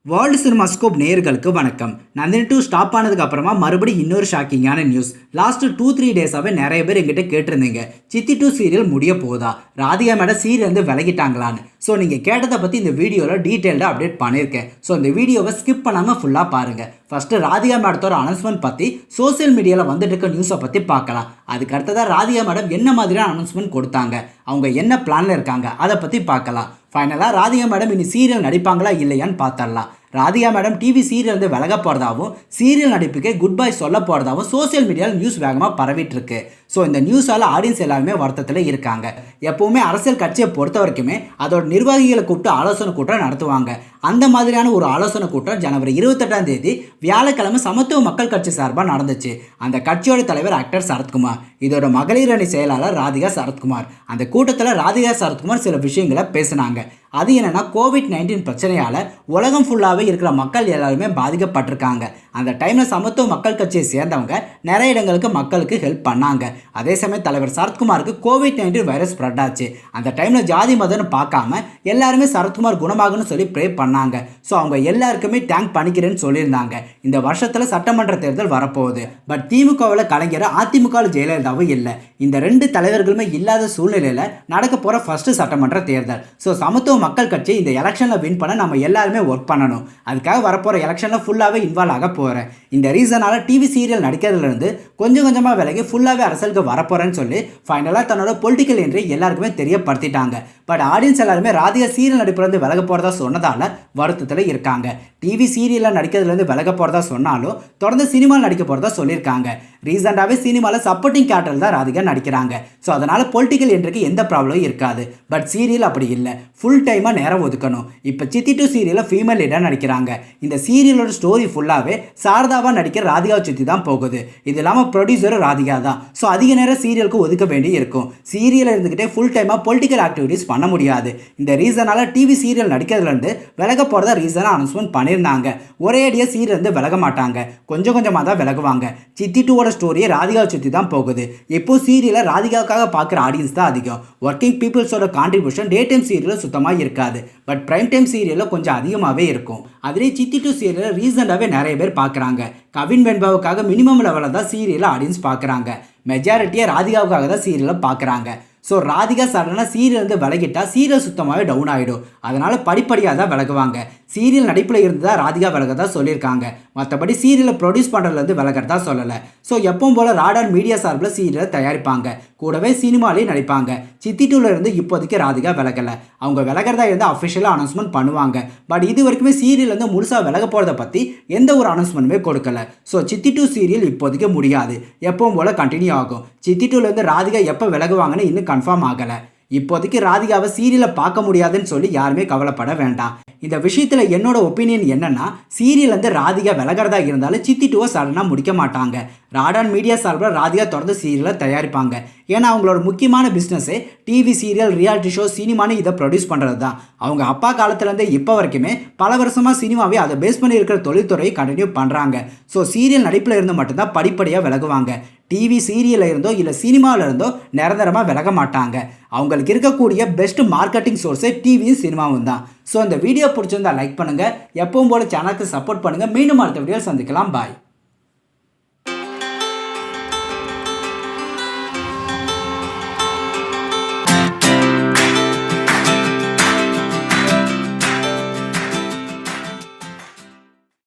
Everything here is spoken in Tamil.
வேர்ல்டு சினிமாஸ்கோப் நேயர்களுக்கு வணக்கம். நந்தினி 2 ஸ்டாப் ஆனதுக்கு அப்புறமா மறுபடியும் இன்னொரு ஷாக்கிங்கான நியூஸ். லாஸ்ட் 2-3 டேஸாவே நிறைய பேர் எங்கிட்ட கேட்டிருந்தீங்க, சித்தி 2 சீரியல் முடிய போதா, ராதிகா மேடம் சீரியல் வந்து விலகிட்டாங்களான்னு. ஸோ நீங்கள் கேட்டதை பற்றி இந்த வீடியோவில் டீட்டெயில்டாக அப்டேட் பண்ணியிருக்கேன். ஸோ இந்த வீடியோவை ஸ்கிப் பண்ணாமல் ஃபுல்லாக பாருங்கள். ஃபஸ்ட்டு ராதிகா மேடத்தோட அனௌன்ஸ்மெண்ட் பற்றி சோசியல் மீடியாவில் வந்துட்டு இருக்க நியூஸை பற்றி பார்க்கலாம். அதுக்கு அடுத்ததாக ராதிகா மேடம் என்ன மாதிரியான அனௌன்ஸ்மெண்ட் கொடுத்தாங்க, அவங்க என்ன பிளானில் இருக்காங்க அதை பற்றி பார்க்கலாம். ஃபைனலாக ராதிகா மேடம் இனி சீரியல் நடிப்பாங்களா இல்லையான்னு பார்த்துடலாம். ராதிகா மேடம் டிவி சீரியல் வந்து விலக போகிறதாவும் சீரியல் நடிப்புக்கே குட் பை சொல்ல போகிறதாவும் சோசியல் மீடியாவில் நியூஸ் வேகமாக பரவிட்டு இருக்கு. ஸோ இந்த நியூஸால் ஆடியன்ஸ் எல்லாருமே வருத்தத்தில் இருக்காங்க. எப்போவுமே அரசியல் கட்சியை பொறுத்த வரைக்குமே அதோட நிர்வாகிகளை கூப்பிட்டு ஆலோசனை கூட்டம் நடத்துவாங்க. அந்த மாதிரியான ஒரு ஆலோசனை கூட்டம் ஜனவரி 28ஆம் தேதி வியாழக்கிழமை சமத்துவ மக்கள் கட்சி சார்பாக நடந்துச்சு. அந்த கட்சியோட தலைவர் ஆக்டர் சரத்குமார், இதோட மகளிர் அணி செயலாளர் ராதிகா சரத்குமார். அந்த கூட்டத்தில் ராதிகா சரத்குமார் சில விஷயங்களை பேசினாங்க. அது என்னன்னா, கோவிட்-19 பிரச்சனையால் உலகம் ஃபுல்லாகவே இருக்கிற மக்கள் எல்லாருமே பாதிக்கப்பட்டிருக்காங்க. அந்த டைமில் சமத்துவ மக்கள் கட்சியை சேர்ந்தவங்க நிறைய இடங்களுக்கு மக்களுக்கு ஹெல்ப் பண்ணாங்க. அதே சமயம் தலைவர் சரத்குமாருக்கு கோவிட்-19 வைரஸ் ஸ்ப்ரெட் ஆச்சு. அந்த டைமில் ஜாதி மதம்னு பார்க்காம எல்லாருமே சரத்குமார் குணமாகணும்னு சொல்லி ப்ரே பண்ணாங்க. ஸோ அவங்க எல்லாருக்குமே தேங்க் பண்ணிக்கிறேன்னு சொல்லியிருந்தாங்க. இந்த வருஷத்தில் சட்டமன்ற தேர்தல் வரப்போகுது. பட் திமுகவில் கலைஞர், அதிமுகவில் ஜெயலலிதாவும் இல்லை. இந்த ரெண்டு தலைவர்களுமே இல்லாத சூழ்நிலையில் நடக்க போகிற ஃபர்ஸ்ட் சட்டமன்ற தேர்தல். ஸோ சமத்துவ மக்கள் கட்சி இந்த எலெக்ஷனில் வின் பண்ண நம்ம எல்லாருமே ஒர்க் பண்ணணும். அதுக்காக வரப்போகிற எலெக்ஷனில் ஃபுல்லாகவே இன்வால்வ் ஆக போகிறேன். இந்த ரீசனால் டிவி சீரியல் நடிக்கிறதுலேருந்து கொஞ்சம் கொஞ்சமாக விலகி ஃபுல்லாகவே அரசியலுக்கு வரப்போகிறேன்னு சொல்லி ஃபைனலாக தன்னோட பொலிட்டிக்கல் என்ட்ரி எல்லாருக்குமே தெரியப்படுத்திட்டாங்க. பட் ஆடியன்ஸ் எல்லாருமே ராதிகா சீரியல் நடிப்புலேருந்து விலக போகிறதா சொன்னதால் வருத்தத்தில் இருக்காங்க. டிவி சீரியலில் நடிக்கிறதுலேருந்து விலக போகிறதா சொன்னாலும் தொடர்ந்து சினிமாவில் நடிக்க போகிறதா சொல்லியிருக்காங்க. ரீசெண்டாகவே சினிமாவில் சப்போர்ட்டிங் கேரக்டர் தான் ராதிகா நடிக்கிறாங்க. ஸோ அதனால் பொலிட்டிக்கல் என்ட்ரிக்கு எந்த ப்ராப்ளமும் இருக்காது. பட் சீரியல் அப்படி இல்லை, ஃபுல் டைமாக நேரம் ஒதுக்கணும். இப்போ சித்தி 2 சீரியலில் ஃபீமேல் லீடாக நடிக்கிறாங்க. இந்த சீரியலோட ஸ்டோரி ஃபுல்லாகவே சாரதாவாக நடிக்கிற ராதிகாவை சுற்றி தான் போகுது. இது இல்லாமல் ப்ரொடியூசரும் ராதிகா தான். ஸோ அதிக நேரம் சீரியலுக்கு ஒதுக்க வேண்டி இருக்கும். சீரியலில் இருந்துக்கிட்டே ஃபுல் டைமாக பொலிட்டிக்கல் ஆக்டிவிட்டீஸ் பண்ண முடியாது. இந்த ரீசனால் டிவி சீரியல் நடிக்கிறதுலேருந்து விலக போகிறதா ரீசனாக அனௌன்ஸ்மெண்ட் பண்ணியிருந்தாங்க. ஒரே அடியாக சீரியல் வந்து விலக மாட்டாங்க, கொஞ்சம் கொஞ்சமாக தான் விலகுவாங்க. சித்தி 2வோட ஸ்டோரியை ராதிகாவை சுற்றி தான் போகுது. இப்போ சீரியலில் ராதிகாவுக்காக பார்க்குற ஆடியன்ஸ் தான் அதிகம். ஒர்க்கிங் பீப்புள்ஸோட கான்ட்ரிபியூஷன் டே டைம் சீரியலில் சுத்தமாக இருக்காது. பட் பிரைம் டைம் சீரியலில் கொஞ்சம் அதிகமாகவே இருக்கும். அதிலே சித்தி 2 சீரியலில் ரீசெண்டாகவே நிறைய பேர் பார்க்குறாங்க. கவின் வெண்பாவுக்காக மினிமம் லெவலில் தான் சீரியலில் ஆடியன்ஸ் பார்க்குறாங்க. மெஜாரிட்டியாக ராதிகாவுக்காக தான் சீரியலை பார்க்குறாங்க. ஸோ ராதிகா சடனாக சீரியல் வந்து விலகிட்டால் சீரியல் சுத்தமாகவே டவுன் ஆகிடும். அதனால் படிப்படியாக தான் விலகுவாங்க. சீரியல் நடிப்பில் இருந்து தான் ராதிகா விலகதான் சொல்லியிருக்காங்க. மற்றபடி சீரியலை ப்ரொடியூஸ் பண்ணுறதுலேருந்து விலகிறதா சொல்லலை. ஸோ எப்பவும் போல் ராடான் மீடியா சார்பில் சீரியலை தயாரிப்பாங்க, கூடவே சினிமாலேயும் நடிப்பாங்க. சித்தி 2ல இருந்து இப்போதைக்கு ராதிகா விலகலை. அவங்க விலகிறதா இருந்து அஃபிஷியலாக அனௌன்ஸ்மெண்ட் பண்ணுவாங்க. பட் இது வரைக்குமே சீரியல் வந்து முழுசாக விலக போகிறத பற்றி எந்த ஒரு அனௌன்ஸ்மெண்ட்டுமே கொடுக்கல. ஸோ சித்தி 2 சீரியல் இப்போதைக்கு முடியாது, எப்பவும் போல் கண்டினியூ ஆகும். சித்தி 2லேருந்து ராதிகா எப்போ விலகுவாங்கன்னு இன்னும் கன்ஃபார்ம் ஆகலை. இப்போதைக்கு ராதிகாவை சீரியலை பார்க்க முடியாதுன்னு சொல்லி யாருமே கவலைப்பட வேண்டாம். இந்த விஷயத்தில் என்னோட ஒப்பீனியன் என்னன்னா, சீரியல் வந்து ராதிகா விலகிறதா இருந்தாலும் சித்தி 2 சடனாக முடிக்க மாட்டாங்க. ராடான் மீடியா சார்பில் ராதிகா தொடர்ந்து சீரியலை தயாரிப்பாங்க. ஏன்னா அவங்களோட முக்கியமான பிஸ்னஸே டிவி சீரியல், ரியாலிட்டி ஷோ, சினிமானு இதை ப்ரொடியூஸ் பண்ணுறது தான். அவங்க அப்பா காலத்துலேருந்து இப்போ வரைக்குமே பல வருஷமாக சினிமாவே அதை பேஸ் பண்ணி இருக்கிற தொழில்துறையை கண்டினியூ பண்ணுறாங்க. ஸோ சீரியல் நடிப்பில் இருந்து மட்டும்தான் படிப்படியாக விலகுவாங்க. டிவி சீரியலில் இருந்தோ இல்லை சினிமாவில் இருந்தோ நிரந்தரமாக விலக மாட்டாங்க. அவங்களுக்கு இருக்கக்கூடிய பெஸ்ட் மார்க்கெட்டிங் சோர்ஸே டிவியும் சினிமாவும் தான். ஸோ இந்த வீடியோ பிடிச்சிருந்தா லைக் பண்ணுங்கள், எப்பவும் போல சேனலுக்கு சப்போர்ட் பண்ணுங்கள். மீண்டும் அடுத்த வீடியோ சந்திக்கலாம். பாய்.